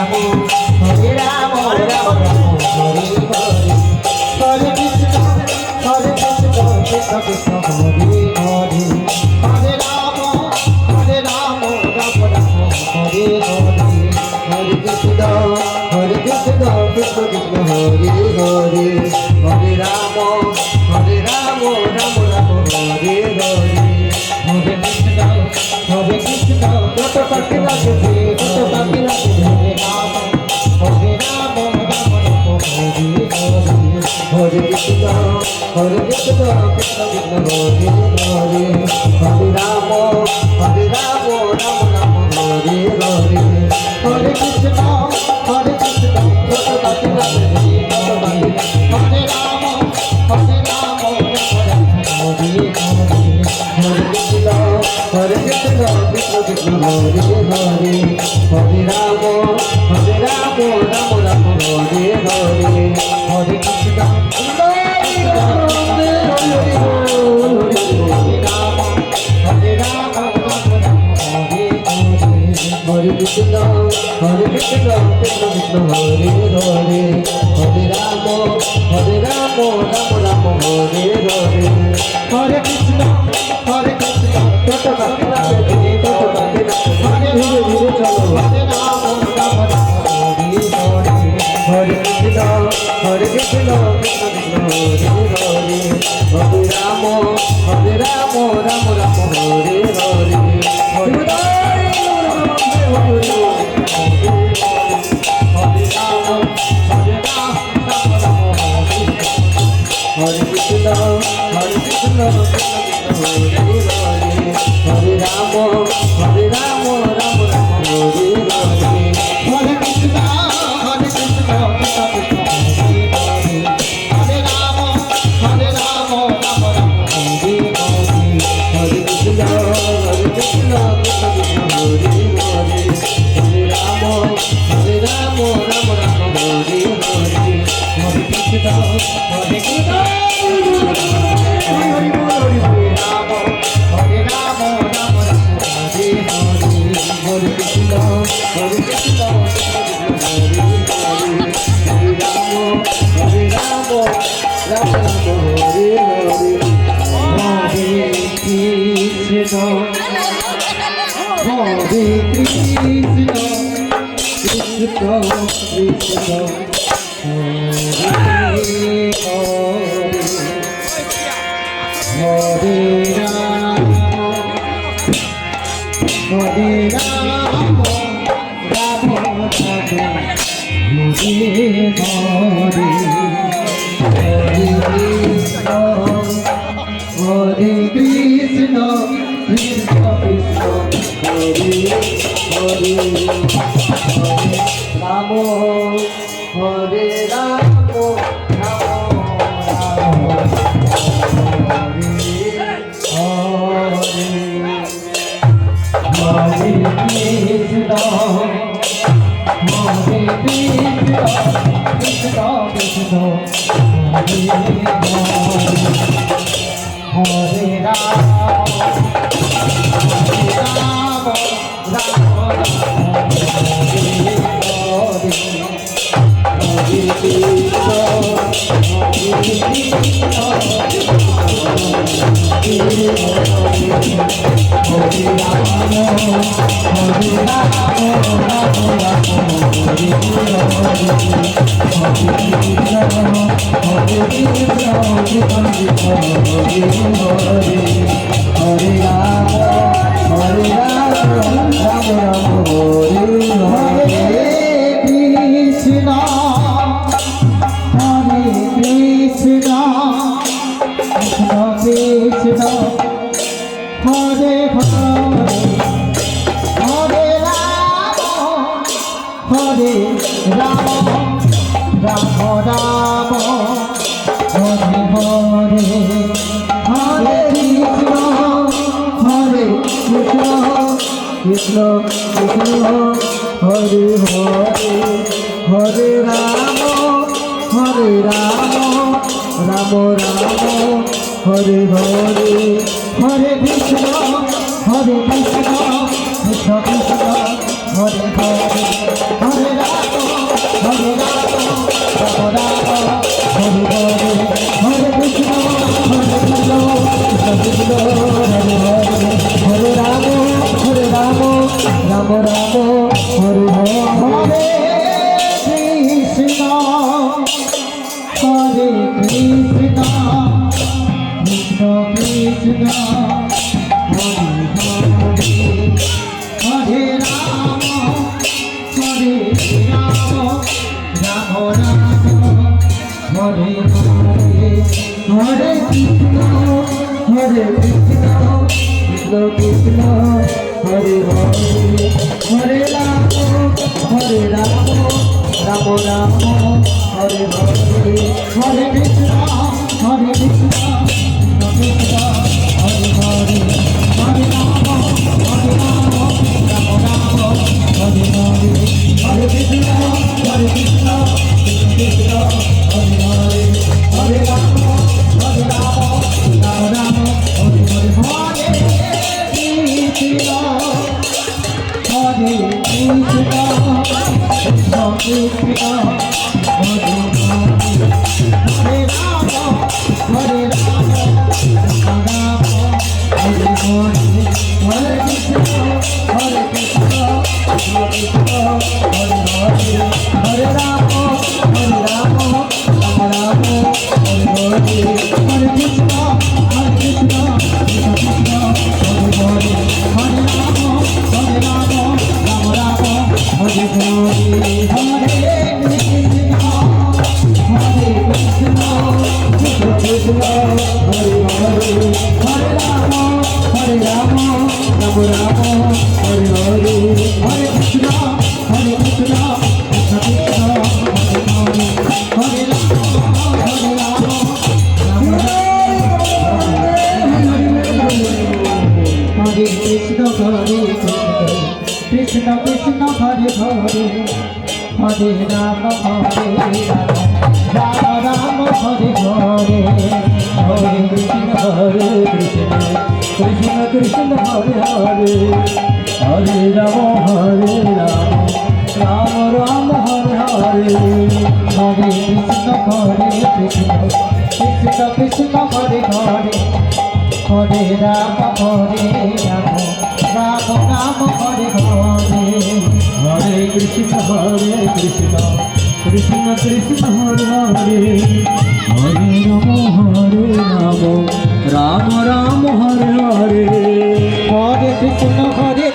Hare Rama, Rama Rama, Hare Hare. Hare Krishna, Krishna Krishna, Hare Hare. Hare Rama, Rama Rama, Hare Hare. Hare Krishna, Krishna Krishna, Hare Hare. Hare Rama, Rama Rama, Hare Hare. Hare Krishna, যত পাখি লাগে তত পাখি লাগে হরে রাম, হরে রাম, রাম রাম, হরে হরে। হরে কৃষ্ণ, কৃষ্ণ কৃষ্ণ, হরে হরে। হরে রাম, রাম রাম, হরে হরে। হরে কৃষ্ণ, যত পাখি লাগে তত পাখি লাগে হরে রাম, রাম রাম, হরে হরে। হরে কৃষ্ণ, কৃষ্ণ কৃষ্ণ, হরে হরে। হরে রাম, রাম রাম, হরে হরে। হরে কৃষ্ণ, হরে রাম, হরে রাম, রাম রাম, হরে হরে। হরে কৃষ্ণ, কৃষ্ণ কৃষ্ণ, হরে হরে। হরে রাম, রাম রাম, হরে হরে। হরে কৃষ্ণ, তত পাখি লাগে তত পাখি লাগে ধীরে ধীরে চলো। হরে রাম, রাম রাম, হরে হরে। হরে কৃষ্ণ, কৃষ্ণ কৃষ্ণ, হরে হরে। হরে রাম, রাম রাম, হরে হরে। হরে Hare Krishna, Krishna Krishna, Hare Hare. Hare Rama, Ram Ram, Hare Hare. Hare Krishna, Krishna Krishna, Hare Hare. Hare Rama, Ram Ram, Hare Hare. Hare Krishna, Krishna Krishna, Hare Hare. Hare Rama, Ram Ram, Hare Hare. Hare Krishna, Krishna Hare Krishna, Krishna Krishna, Hare Hare, Hare Rama. Hare Rama, Hare Krishna, Hare Rama, Hare Rama, Rama Rama, Hare Hare, Krishna, Hare Krishna, Krishna Krishna, Hare Hare, Hare Rama, Hare Rama, Rama Rama, Hare Hare, Hare Krishna, Hare Krishna, Krishna Krishna, Hare Hare, Hare Rama, Hare Rama, Rama Rama, Hare Hare, Hare Krishna, Hare Krishna, Krishna Krishna, Hare Hare, Hare Rama, Hare Rama, Rama Rama, Hare Hare, Hare Krishna, Hare Krishna, Krishna Krishna, Hare Hare, Hare Rama, Hare Rama, Rama Rama, Hare Hare, Hare Krishna, Hare Krishna, Krishna Krishna, Hare Hare, Hare Rama, Hare Rama, Rama Rama, Hare Hare, Hare Krishna, Hare Krishna, Krishna Krishna, Hare Hare, Hare Rama, Hare Rama, Rama Rama, Hare Hare, Hare Krishna, Hare Krishna, Krishna Krishna, Hare Hare, Hare Rama, Hare Rama, Rama Rama, Hare Hare, Hare Krishna, Hare Krishna, Krishna Krishna, Hare Hare, Hare Rama, Hare Rama, Rama Rama, Hare Hare, Hare Krishna, Hare Krishna, Krishna Krishna, Hare Hare, Hare Rama, Hare Rama, Rama Rama, Hare Krishna, Hare Krishna, Krishna Krishna, Hare Hare, Hare Rama, Hare Rama, Rama Rama, Hare Hare, Hare Krishna, Hare Krishna, Krishna Krishna, Hare Hare, Hare Rama, Hare Rama, Rama Rama, Hare Hare, Hare Krishna, Hare Krishna, Krishna Krishna, Hare Hare, Hare Rama, Hare Rama, Rama Rama, Hare Hare, Hare Krishna, Hare Krishna, Krishna Krishna, Hare Hare, Hare Rama, Hare Rama, Rama Rama, Hare Hare, Hare Krishna, Hare